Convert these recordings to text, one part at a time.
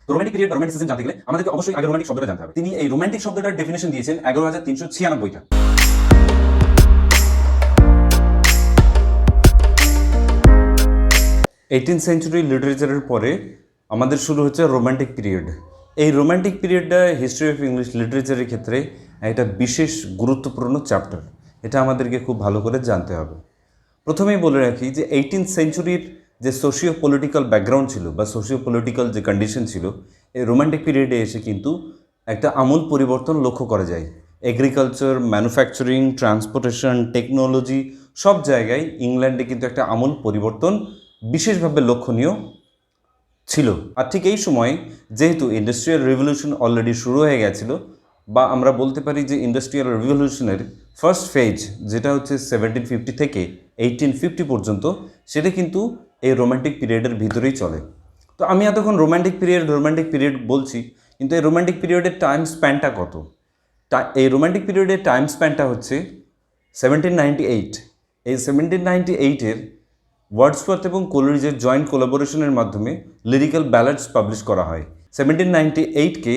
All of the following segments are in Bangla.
রোমান্টিক পিরিয়ড বা রোমান্টিসিজম জানতে গেলে আমাদেরকে অবশ্যই আগে রোমান্টিক শব্দটা জানতে হবে। তিনি এই রোমান্টিক শব্দটার ডেফিনেশন দিয়েছেন 11,396টা। 18th সেঞ্চুরি লিটারেচারের পরে আমাদের শুরু হচ্ছে রোমান্টিক পিরিয়ড। এই রোমান্টিক পিরিয়ডটা হিস্ট্রি অফ ইংলিশ লিটারেচারের ক্ষেত্রে একটা বিশেষ গুরুত্বপূর্ণ চ্যাপ্টার। এটা আমাদেরকে খুব ভালো করে জানতে হবে। প্রথমেই বলে রাখি যে 18th সেঞ্চুরির যে সোশিও পলিটিক্যাল ব্যাকগ্রাউন্ড ছিল বা সোশিও পলিটিক্যাল যে কন্ডিশন ছিল, এই রোমান্টিক পিরিয়ডে এসে কিন্তু একটা আমূল পরিবর্তন লক্ষ্য করা যায়। এগ্রিকালচার, ম্যানুফ্যাকচারিং, ট্রান্সপোর্টেশন, টেকনোলজি সব জায়গায় ইংল্যান্ডে কিন্তু একটা আমূল পরিবর্তন বিশেষভাবে লক্ষণীয় ছিল। আর ঠিক এই সময় যেহেতু ইন্ডাস্ট্রিয়াল রিভলিউশন অলরেডি শুরু হয়ে গেছিল, বা আমরা বলতে পারি যে ইন্ডাস্ট্রিয়াল রিভলিউশনের ফার্স্ট ফেজ যেটা হচ্ছে 1750 থেকে 1850 পর্যন্ত, সেটা কিন্তু এই রোমান্টিক পিরিয়ডের ভিতরেই চলে। তো আমি এতক্ষণ রোমান্টিক পিরিয়ড বলছি, কিন্তু এই রোমান্টিক পিরিয়ডের টাইম স্প্যানটা কত? এই রোমান্টিক পিরিয়ডের টাইম স্প্যানটা হচ্ছে 1798। এই 1798-এর ওয়ার্ডসওয়ার্থ এবং কোলরিজের জয়েন্ট কোলাবোরেশনের মাধ্যমে লিরিক্যাল ব্যালাডস পাবলিশ করা হয়। 1798-কে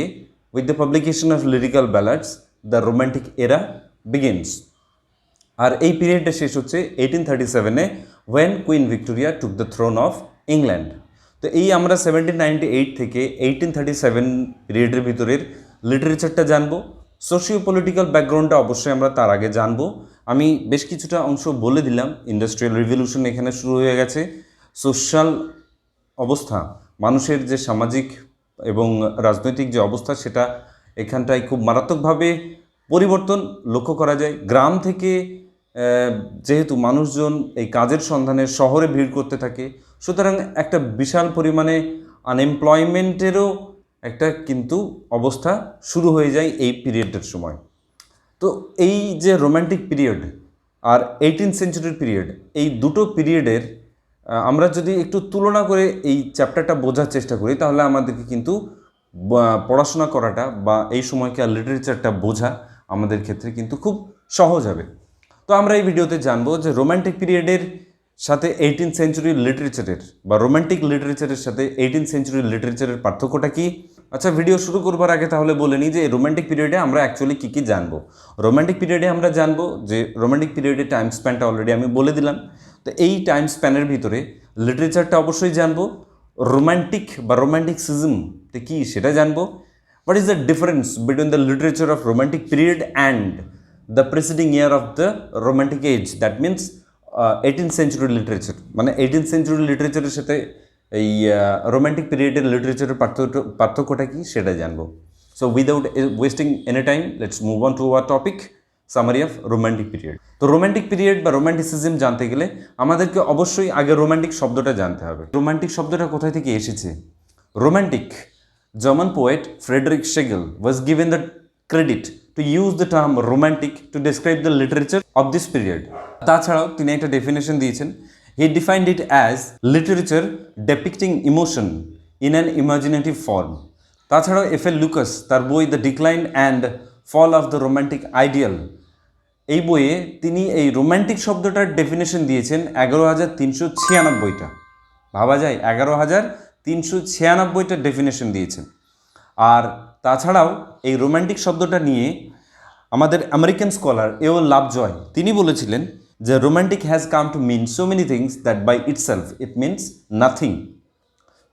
with the publication of lyrical ballads the romantic era begins. আর এই পিরিয়ডটা শেষ হচ্ছে 1837-এ when Queen Victoria took the throne of England. তো এই আমরা 1798 থেকে 1837 পিরিয়ডের ভিতরের লিটারেচারটা জানবো। সোশিও পলিটিক্যাল ব্যাকগ্রাউন্ডটা অবশ্যই আমরা তার আগে জানবো। আমি বেশ কিছুটা অংশ বলে দিলাম। ইন্ডাস্ট্রিয়াল রিভলিউশন এখানে শুরু হয়ে গেছে। সোশ্যাল অবস্থা, মানুষের যে সামাজিক এবং রাজনৈতিক যে অবস্থা, সেটা এখানটায় খুব মারাত্মকভাবে পরিবর্তন লক্ষ্য করা যায়। গ্রাম থেকে যেহেতু মানুষজন এই কাজের সন্ধানে শহরে ভিড় করতে থাকে, সুতরাং একটা বিশাল পরিমাণে আনএমপ্লয়মেন্টেরও একটা কিন্তু অবস্থা শুরু হয়ে যায় এই পিরিয়ডের সময়। তো এই যে রোমান্টিক পিরিয়ড আর 18th সেঞ্চুরির পিরিয়ড, এই দুটো পিরিয়ডের আমরা যদি একটু তুলনা করে এই চ্যাপ্টারটা বোঝার চেষ্টা করি, তাহলে আমাদেরকে কিন্তু পড়াশোনা করাটা বা এই সময়কার লিটারেচারটা বোঝা আমাদের ক্ষেত্রে কিন্তু খুব সহজ হবে। তো আমরা এই ভিডিওতে জানবো যে রোমান্টিক পিরিয়ডের সাথে 18th সেঞ্চুরির লিটারেচারের বা রোমান্টিক লিটারেচারের সাথে 18th সেঞ্চুরির লিটারেচারের পার্থক্যটা কী। আচ্ছা, ভিডিও শুরু করবার আগে তাহলে বলে নিই যে রোমান্টিক পিরিয়ডে আমরা অ্যাকচুয়ালি কী কী জানবো। রোমান্টিক পিরিয়ডে আমরা জানবো যে রোমান্টিক পিরিয়ডের টাইম স্প্যানটা অলরেডি আমি বলে দিলাম। তো এই টাইম স্প্যানের ভিতরে লিটারেচারটা অবশ্যই জানবো। রোমান্টিক বা রোমান্টিসিজমটা কী সেটা জানবো। What is the difference between the literature of romantic period and the preceding year of the romantic age, that means 18th century literature. মানে 18th সেঞ্চুরি লিটারেচারের সাথে এই রোমান্টিক পিরিয়ডের লিটারেচারের পার্থক্যটা কী সেটা জানবো। So without wasting any time, let's move on to our topic, summary of romantic period. তো রোমান্টিক পিরিয়ড বা রোমান্টিসিজম জানতে গেলে আমাদেরকে অবশ্যই আগে রোমান্টিক শব্দটা জানতে হবে। রোমান্টিক শব্দটা কোথায় থেকে এসেছে? Romantic, German poet Friedrich Schlegel was given the credit to use the term romantic to describe the literature of this period. তাছাড়াও তিনি একটা ডেফিনেশন দিয়েছেন। He defined it as literature depicting emotion in an imaginative form. তাছাড়াও এফএল লুকাস তার বই the decline and fall of the romantic ideal, এই বইয়ে তিনি এই রোমান্টিক শব্দটার ডেফিনেশন দিয়েছেন 11,396টা। ভাবা যায়, 11,396টা ডেফিনেশন দিয়েছেন। আর তাছাড়াও এই রোমান্টিক শব্দটা নিয়ে আমাদের আমেরিকান স্কলার এও লাভজয় তিনি বলেছিলেন যে romantic has come to mean so many things that by itself it means nothing.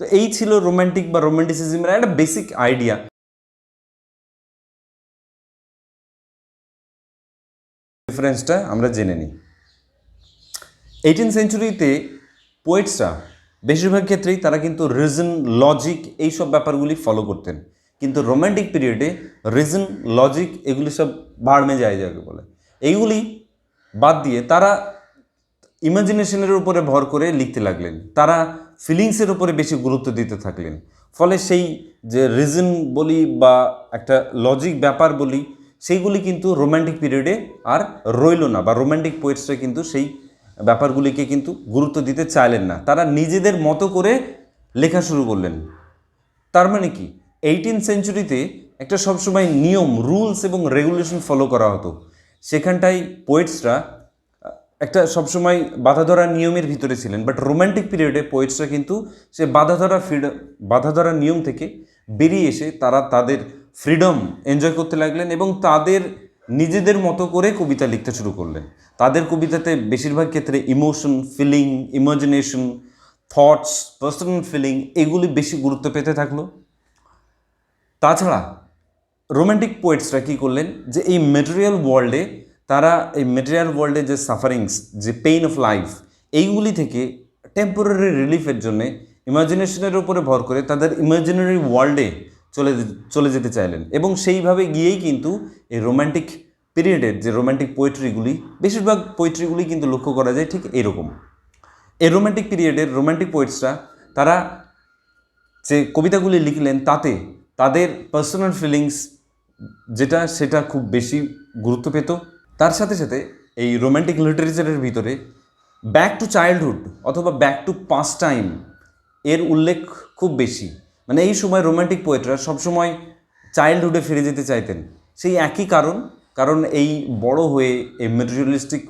তো এই ছিল রোমান্টিক বা রোমান্টিসিজমের একটা বেসিক আইডিয়া। ডিফারেন্সটা আমরা জেনে নিই। 18th সেঞ্চুরিতে পোয়েটসরা বেশিরভাগ ক্ষেত্রেই তারা কিন্তু রিজন, লজিক এইসব ব্যাপারগুলি ফলো করতেন, কিন্তু রোমান্টিক পিরিয়ডে রিজন, লজিক এগুলি সব ভাড়মে যায় যাকে বলে, এইগুলি বাদ দিয়ে তারা ইমাজিনেশনের উপরে ভর করে লিখতে লাগলেন। তারা ফিলিংসের উপরে বেশি গুরুত্ব দিতে থাকলেন। ফলে সেই যে রিজন বলি বা একটা লজিক ব্যাপার বলি, সেইগুলি কিন্তু রোমান্টিক পিরিয়ডে আর রইল না, বা রোমান্টিক পোয়েটসরা কিন্তু সেই ব্যাপারগুলিকে কিন্তু গুরুত্ব দিতে চাইলেন না। তারা নিজেদের মতো করে লেখা শুরু করলেন। তার মানে কি, 18th সেঞ্চুরিতে একটা সবসময় নিয়ম, রুলস এবং রেগুলেশন ফলো করা হতো। সেখানটায় পোয়েটসরা একটা সবসময় বাঁধাধরা নিয়মের ভিতরে ছিলেন। বাট রোমান্টিক পিরিয়ডে পোয়েটসরা কিন্তু সে বাঁধাধরা নিয়ম থেকে বেরিয়ে এসে তারা তাদের ফ্রিডম এনজয় করতে লাগলেন এবং তাদের নিজেদের মতো করে কবিতা লিখতে শুরু করলেন। তাদের কবিতাতে বেশিরভাগ ক্ষেত্রে emotion, feeling, imagination, thoughts, personal feeling এগুলি বেশি গুরুত্ব পেতে থাকলো। তাছাড়া রোম্যান্টিক পোয়েটসরা কী করলেন, যে এই মেটেরিয়াল ওয়ার্ল্ডে তারা এই মেটেরিয়াল ওয়ার্ল্ডে যে সাফারিংস, যে পেইন অফ লাইফ, এইগুলি থেকে টেম্পোরারি রিলিফের জন্যে ইমাজিনেশনের উপরে ভর করে তাদের ইমাজিনারি ওয়ার্ল্ডে চলে যেতে চাইলেন। এবং সেইভাবে গিয়েই কিন্তু এই রোম্যান্টিক পিরিয়ডের যে রোম্যান্টিক পোয়েট্রিগুলি, বেশিরভাগ পোয়েট্রিগুলি কিন্তু লক্ষ্য করা যায় ঠিক এরকম। এই রোম্যান্টিক পিরিয়ডের রোম্যান্টিক পোয়েটসরা তারা যে কবিতাগুলি লিখলেন তাতে তাদের পার্সোনাল ফিলিংস যেটা সেটা খুব বেশি গুরুত্ব পেত। তার সাথে সাথে এই রোম্যান্টিক লিটারেচারের ভিতরে ব্যাক টু চাইল্ডহুড অথবা ব্যাক টু পাস্ট টাইম এর উল্লেখ খুব বেশি। মানে এই সময় রোম্যান্টিক পোয়েটরা সবসময় চাইল্ডহুডে ফিরে যেতে চাইতেন। সেই একই কারণ এই বড় হয়ে এই মেটেরিয়ালিস্টিক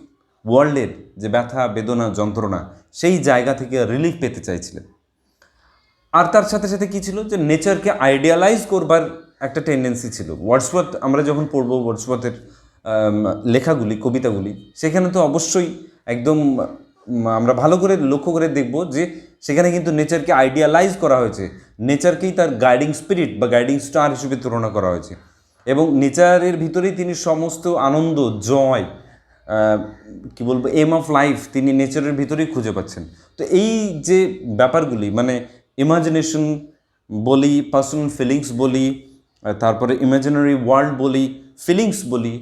ওয়ার্ল্ডের যে ব্যথা, বেদনা, যন্ত্রণা, সেই জায়গা থেকে রিলিফ পেতে চাইছিলেন। আর তার সাথে সাথে কী ছিল, যে নেচারকে আইডিয়ালাইজ করবার একটা টেন্ডেন্সি ছিল। ওয়ার্ডসওয়ার্থ আমরা যখন পড়ব ওয়ার্ডসওয়ার্থের লেখাগুলি, কবিতাগুলি, সেখানে তো অবশ্যই একদম আমরা ভালো করে লক্ষ্য করে দেখব যে সেখানে কিন্তু নেচারকে আইডিয়ালাইজ করা হয়েছে, নেচারকেই তার গাইডিং স্পিরিট বা গাইডিং স্টার হিসেবে তুলনা করা হয়েছে এবং নেচারের ভিতরেই তিনি সমস্ত আনন্দ, জয়, কি বলবো, এম অফ লাইফ তিনি নেচারের ভিতরেই খুঁজে পাচ্ছেন। তো এই যে ব্যাপারগুলি, মানে ইমাজিনেশন বলি, পার্সোনাল ফিলিংস বলি, তারপরে ইমাজিনারি ওয়ার্ল্ড বলি, ফিলিংস বলি,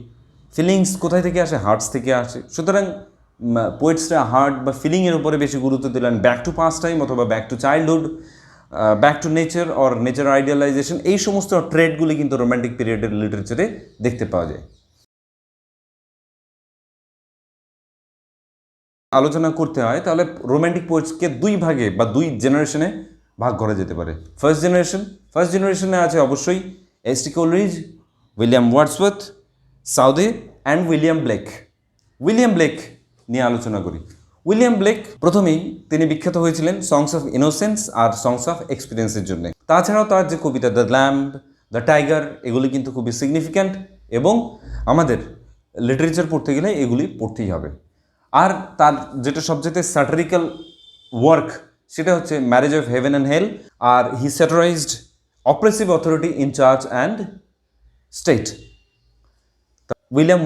ফিলিংস কোথায় থেকে আসে? হার্টস থেকে আসে। সুতরাং পোয়েটসরা হার্ট বা ফিলিংয়ের উপরে বেশি গুরুত্ব দিলেন। ব্যাক টু পাস্ট টাইম অথবা back to childhood, back to nature or nature idealisation, এই সমস্ত ট্রেডগুলি কিন্তু রোম্যান্টিক পিরিয়ডের লিটারেচারে দেখতে পাওয়া যায়। আলোচনা করতে হয় তাহলে রোম্যান্টিক পোয়েটসকে দুই ভাগে বা দুই জেনারেশনে ভাগ করা যেতে পারে। ফার্স্ট জেনারেশনে আছে অবশ্যই S T. Coleridge, William Wordsworth, Southey and William Blake নিয়ে আলোচনা করি। উইলিয়াম ব্লেক প্রথমেই তিনি বিখ্যাত হয়েছিলেন সংস অফ ইনোসেন্স আর সংস অফ এক্সপিরিয়েন্সের জন্য। তাছাড়াও তার যে কবিতা দ্য ল্যাম্ব, দ্য টাইগার, এগুলি কিন্তু খুবই সিগনিফিক্যান্ট এবং আমাদের লিটারেচার পড়তে গেলে এগুলি পড়তেই হবে। আর তার যেটা সবচেয়ে স্যাটারিক্যাল ওয়ার্ক সেটা হচ্ছে marriage of heaven and hell. আর he satirised oppressive authority in church and state. William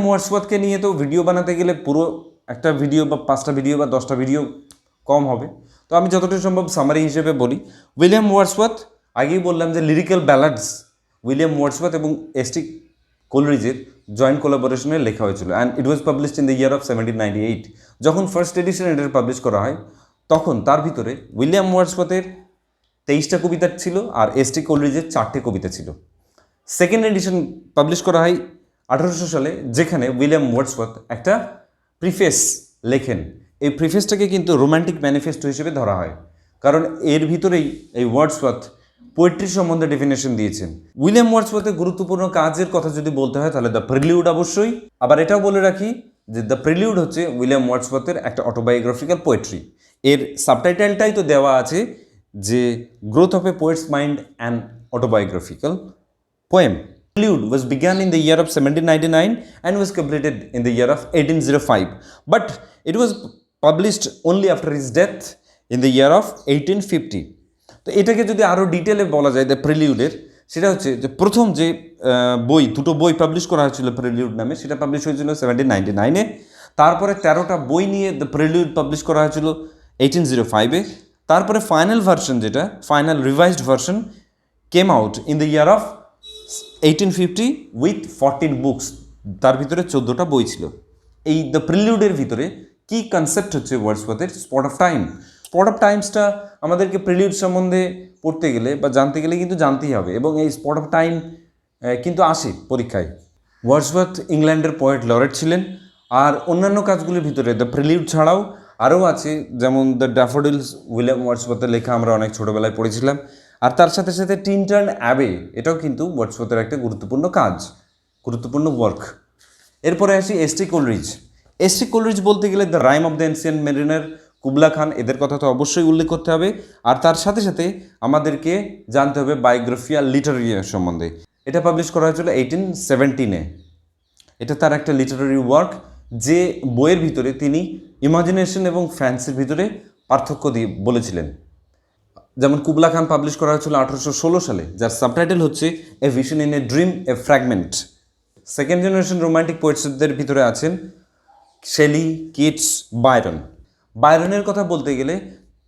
ওয়ার্ডসওয়ার্থকে নিয়ে তো ভিডিও বানাতে গেলে পুরো একটা ভিডিও বা 5টা ভিডিও বা 10টা ভিডিও কম হবে। তো আমি যতটা সম্ভব সামারি হিসেবে বলি। উইলিয়াম ওয়ার্ডসওয়ার্থ, আগেই বললাম যে লিরিক্যাল ব্যালাডস উইলিয়াম ওয়ার্ডসওয়ার্থ এবং এস.টি. কোলরিজের জয়েন্ট কোলাবোরেশনে লেখা হয়েছিল and it was published in the year of 1798। যখন ফার্স্ট এডিশন এটার পাবলিশ করা হয় তখন তার ভিতরে উইলিয়াম ওয়ার্ডসওয়ার্থের 23টা কবিতা ছিল আর এস.টি. কোলরিজের 4টে কবিতা ছিল। সেকেন্ড এডিশন পাবলিশ করা হয় 1800 সালে, যেখানে উইলিয়াম ওয়ার্ডসওয়ার্থ একটা প্রিফেস লেখেন। এই প্রিফেসটাকে কিন্তু রোম্যান্টিক ম্যানিফেস্টো হিসেবে ধরা হয়, কারণ এর ভিতরেই এই ওয়ার্ডসওয়ার্থ পোয়েট্রি সম্বন্ধে ডেফিনেশন দিয়েছেন। উইলিয়াম ওয়ার্ডসওয়ার্থের গুরুত্বপূর্ণ কাজের কথা যদি বলতে হয় তাহলে দ্য প্রিলিউড অবশ্যই। আবার এটাও বলে রাখি যে দ্য প্রিলিউড হচ্ছে উইলিয়াম ওয়ার্ডসওয়ার্থের একটা অটোবায়োগ্রাফিক্যাল পোয়েট্রি। এর সাবটাইটেলটাই তো দেওয়া আছে যে growth of a poet's mind and autobiographical poem. Prelude was begun in the year of 1799 and was completed in the year of 1805, but it was published only after his death in the year of 1850. তো এটাকে যদি আরও ডিটেলে বলা যায় দ্য প্রিলিউডের, সেটা হচ্ছে যে প্রথম যে দুটো বই পাবলিশ করা হয়েছিল প্রিলিউড নামে, সেটা পাবলিশ হয়েছিল 1799-এ। তারপরে 13টা বই নিয়ে দ্য প্রিলিউড পাবলিশ করা হয়েছিল 1805-এ। তারপরে ফাইনাল ভার্সন, যেটা final revised version, came out in the year of 1850 with 14 books. তার ভিতরে 14টা বই ছিল। এই দ্য প্রিলিউডের ভিতরে কি কনসেপ্ট হচ্ছে ওয়ার্ডসওয়ার্থের spot of time. Spot of টাইমসটা আমাদেরকে প্রিলিউড সম্বন্ধে পড়তে গেলে বা জানতে গেলে কিন্তু জানতেই হবে, এবং এই স্পট অফ টাইম কিন্তু আসে পরীক্ষায়। ওয়ার্ডসওয়ার্থ ইংল্যান্ডের পোয়েট লরেট ছিলেন। আর অন্যান্য কাজগুলির ভিতরে দ্য প্রিলিউড ছাড়াও আরও আছে, যেমন দ্য ড্যাফোডিলস, উইলিয়াম ওয়ার্ডসওয়ার্থের লেখা, আমরা অনেক ছোটোবেলায় পড়েছিলাম। আর তার সাথে সাথে টিনটার্ন অ্যাবে, এটাও কিন্তু ওয়ার্ডসওয়ার্থের একটা গুরুত্বপূর্ণ কাজ, গুরুত্বপূর্ণ ওয়ার্ক। এরপরে আসি এস.টি. কোলরিজ। এস.টি. কোলরিজ বলতে গেলে the rime of the ancient mariner, Kubla Khan, এদের কথা তো অবশ্যই উল্লেখ করতে হবে। আর তার সাথে সাথে আমাদেরকে জানতে হবে বায়োগ্রাফিয়া লিটারেরি সম্বন্ধে। এটা পাবলিশ করা হয়েছিল 1817-এ। এটা তার একটা লিটারারি ওয়ার্ক, যে বইয়ের ভিতরে তিনি ইমাজিনেশন এবং ফ্যান্সির ভিতরে পার্থক্য দিয়ে বলেছিলেন। যেমন কুবলা খান পাবলিশ করা হয়েছিল 1816 সালে, যার সাবটাইটেল হচ্ছে a vision in a dream, a fragment. Second generation romantic পোয়েটসদের ভিতরে আছেন শেলি, কিটস, বায়রন। বায়রনের কথা বলতে গেলে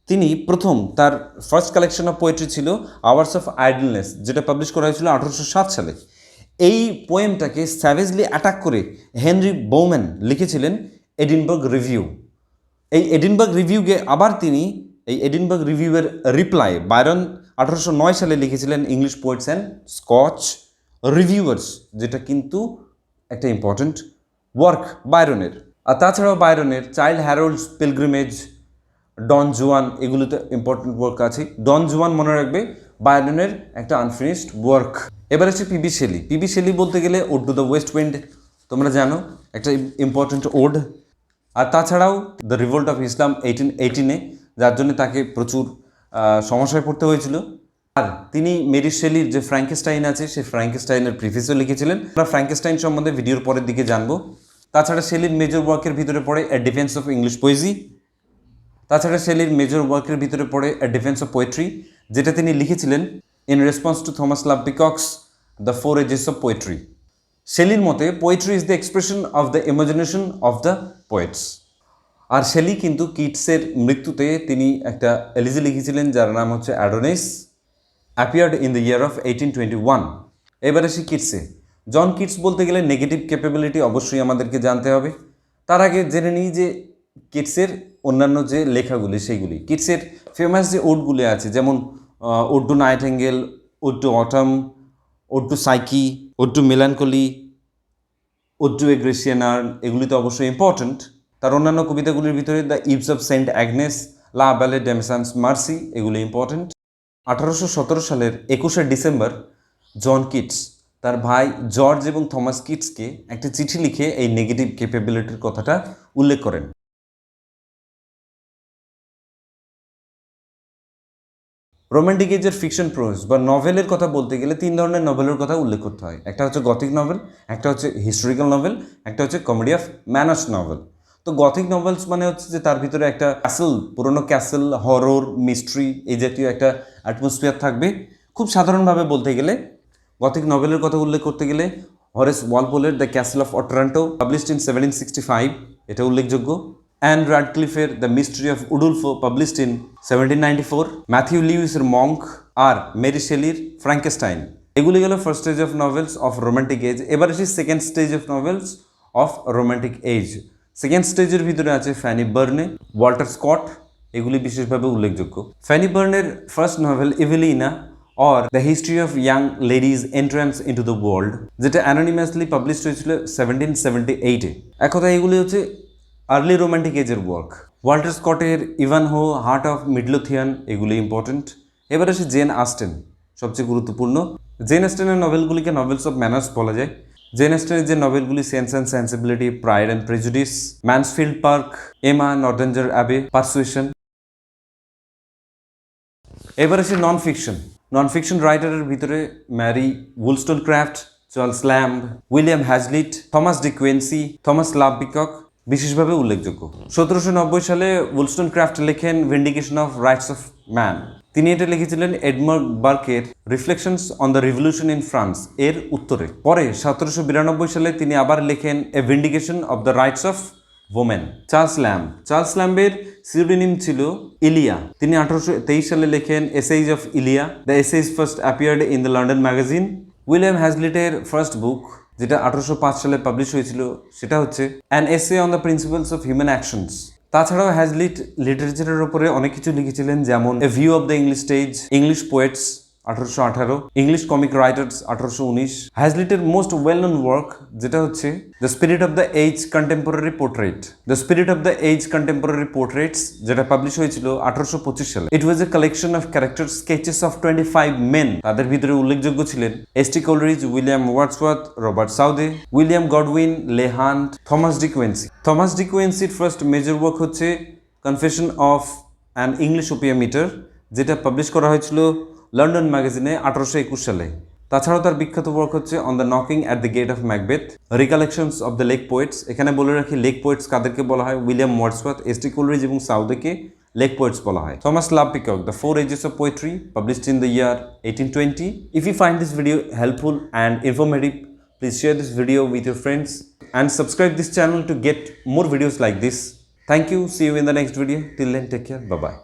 তিনি প্রথম, তার ফার্স্ট কালেকশন অফ পোয়েট্রি ছিল আওয়ার্স অফ আইডলনেস, যেটা পাবলিশ করা হয়েছিল 1807 সালে। এই পোয়েমটাকে স্যাভেজলি অ্যাটাক করে হেনরি বৌম্যান লিখেছিলেন এডিনবার্গ রিভিউ। এই এডিনবার্গ রিভিউকে আবার তিনি, এই এডিনবার্গ রিভিউয়ের রিপ্লাই বায়রন 1809 সালে লিখেছিলেন English poets and Scotch reviewers, যেটা কিন্তু একটা ইম্পর্ট্যান্ট ওয়ার্ক বায়রনের। আর তাছাড়াও বায়রনের চাইল্ড হ্যারোল্ডস পিলগ্রিমেজ, ডন জুয়ান, এগুলোতে ইম্পর্টেন্ট ওয়ার্ক আছে। ডন জুয়ান মনে রাখবে বায়রনের একটা আনফিনিশড ওয়ার্ক। এবার আছে পিবি শেলি। পিবি শেলি বলতে গেলে ode to the west wind, তোমরা জানো, একটা ইম্পর্টেন্ট ওড। আর তাছাড়াও দ্য রিভোল্ট অফ ইসলাম 1818-এ, যার জন্য তাকে প্রচুর সমস্যায় পড়তে হয়েছিল। আর তিনি মেরি শেলির যে ফ্র্যাঙ্কেস্টাইন আছে, সেই ফ্র্যাঙ্কেস্টাইনের প্রিফেসও লিখেছিলেন। আমরা ফ্র্যাঙ্কেস্টাইন সম্বন্ধে ভিডিওর পরের দিকে জানবো। তাছাড়া শেলির মেজর ওয়ার্কের ভিতরে পড়ে এ ডিফেন্স অফ ইংলিশ পোয়েজি। তাছাড়া শেলির মেজর ওয়ার্কের ভিতরে পড়ে এ ডিফেন্স অফ পোয়েট্রি, যেটা তিনি লিখেছিলেন in response to Thomas Love Peacock's the 4 ages of poetry. শেলির মতে poetry is the expression of the imagination of the poets. আর শেলি কিন্তু কিটসের মৃত্যুতে তিনি একটা এলিজি লিখেছিলেন, যার নাম হচ্ছে Adonis, appeared in the year of 1821। এবার আসি কিটসে। জন কিটস বলতে গেলে নেগেটিভ ক্যাপাবিলিটি অবশ্যই আমাদেরকে জানতে হবে। তার আগে জেনে নিই যে কিটসের অন্যান্য যে লেখাগুলি, সেইগুলি কিটসের ফেমাস যে ওডগুলি আছে, যেমন ode to nightingale, ode to autumn, ode to Psyche, ode to melancholy, ode to a Grecian urn, এগুলি তো অবশ্যই ইম্পর্ট্যান্ট। তার অন্যান্য কবিতাগুলির ভিতরে the eves of saint Agnes, la belle ডেমসান্স mercy, এগুলি ইম্পর্ট্যান্ট। 1817 সালের 21শে ডিসেম্বর জন কিটস তার ভাই জর্জ এবং থমাস কিটসকে একটা চিঠি লিখে এই নেগেটিভ ক্যাপাবিলিটির কথাটা উল্লেখ করেন। রোমান্টিক এজের ফিকশন প্রোজ বা নভেলের কথা বলতে গেলে 3 ধরনের নভেলের কথা উল্লেখ করতে হয়। একটা হচ্ছে গথিক নভেল, একটা হচ্ছে হিস্টোরিক্যাল নভেল, একটা হচ্ছে কমেডি অফ ম্যানার্স নভেল। তো গথিক নভেলস মানে হচ্ছে যে তার ভিতরে একটা ক্যাসেল, পুরোনো ক্যাসেল, হরর, মিস্ট্রি, এই জাতীয় একটা অ্যাটমসফিয়ার থাকবে। খুব সাধারণভাবে বলতে গেলে গথিক নভেলের কথা উল্লেখ করতে গেলে হরেস ওয়ালপোলের the castle of Otranto, published in 1765, এটা উল্লেখযোগ্য। অ্যান রাডক্লিফের the mystery of Udolpho, published in 1794, Matthew লিউইসের মঙ্ক, আর মেরি শেলির ফ্র্যাঙ্কেস্টাইন। এগুলি গেল first stage of novels of romantic age. এবার আসি second stage of novels of romantic age. সেকেন্ড স্টেজের ভিতরে আছে ফ্যানি বার্নে, ওয়াল্টার স্কট, এগুলি বিশেষভাবে উল্লেখযোগ্য। ফ্যানি বার্নের first novel Evelina or the history of young ladies entrance into the world, যেটা অ্যানোনিমাসলি পাবলিশড হয়েছিল 1778-এ। এক কথা এগুলি হচ্ছে আর্লি রোমান্টিক এজের ওয়ার্ক। ওয়াল্টার স্কটের ইভানহো, হার্ট অফ মিডলোথিয়ান, এগুলি ইম্পর্টেন্ট। এবার আসে জেন আস্টেন, সবচেয়ে গুরুত্বপূর্ণ। জেন আস্টেনের নভেলগুলিকে নভেলস অফ ম্যানার্স বলা যায়। জেন আস্টেনের যে নভেলগুলি sense and sensibility, pride and prejudice, Mansfield Park, Emma, Northanger Abbey, persuasion. এবার আসে নন ফিকশন। নন ফিকশন রাইটারের ভিতরে Mary Wollstonecraft, Charles Lamb, William Hazlitt, Thomas De Quincey, Thomas Love Peacock বিশেষভাবে উল্লেখযোগ্য। 1790 সালে উলস্টোনক্রাফট লেখেন vindication of rights of man. তিনি এটা লিখেছিলেন এডমার্ড বার্কের reflections on the revolution in France এর উত্তরে। পরে 1792 সালে তিনি আবার লেখেন a vindication of the rights of woman. Charles ল্যাম্বের সিউডোনিম ছিল ইলিয়া। তিনি 1823 সালে লেখেন essays of Elia. The এসেইজ first appeared in the London magazine. William হ্যাজলিটের ফার্স্ট বুক, যেটা 1805 সালে পাবলিশ হয়েছিল, সেটা হচ্ছে an essay on the principles of human actions. তাছাড়াও হ্যাজলিট লিটারেচারের উপরে অনেক কিছু লিখেছিলেন, যেমন a view of the English stage, English poets 1818, English comic writers 1819। হ্যাজলিটের মোস্ট ওয়েল নোন ওয়ার্ক যেটা হচ্ছে the spirit of the age contemporary portrait. The spirit of the age contemporary portraits, যেটা পাবলিশ হয়েছিল 1825 সালে। It was a collection of character sketches of 25 men. তাদের ভিতরে উল্লেখযোগ্য ছিলেন S T. Coleridge, William Wordsworth, Robert Southey, William Godwin, Leigh Hunt, Thomas De Quincey. Thomas De কুয়েন্সির ফার্স্ট মেজর ওয়ার্ক হচ্ছে confession of an English opium eater, যেটা পাবলিশ করা হয়েছিল লন্ডন ম্যাগাজিনে 1821 সালে। তাছাড়াও তার বিখ্যাত ওয়ার্ক হচ্ছে on the knocking at the gate of Macbeth, recollections of the lake poets. এখানে বলে রাখি লেক পোয়েটস কাদেরকে বলা হয়, উইলিয়াম ওয়ার্ডসওয়ার্থ, এস.টি. কোলরিজ এবং সাউথকে লেক পোয়েটস বলা হয়। Thomas Love peacock, the 4 Ages of Poetry, published in the year 1820. If you find this video helpful and informative, please share this video with your friends and subscribe this channel to get more videos like this. Thank you. See you in the next video. Till then, take care. Bye bye.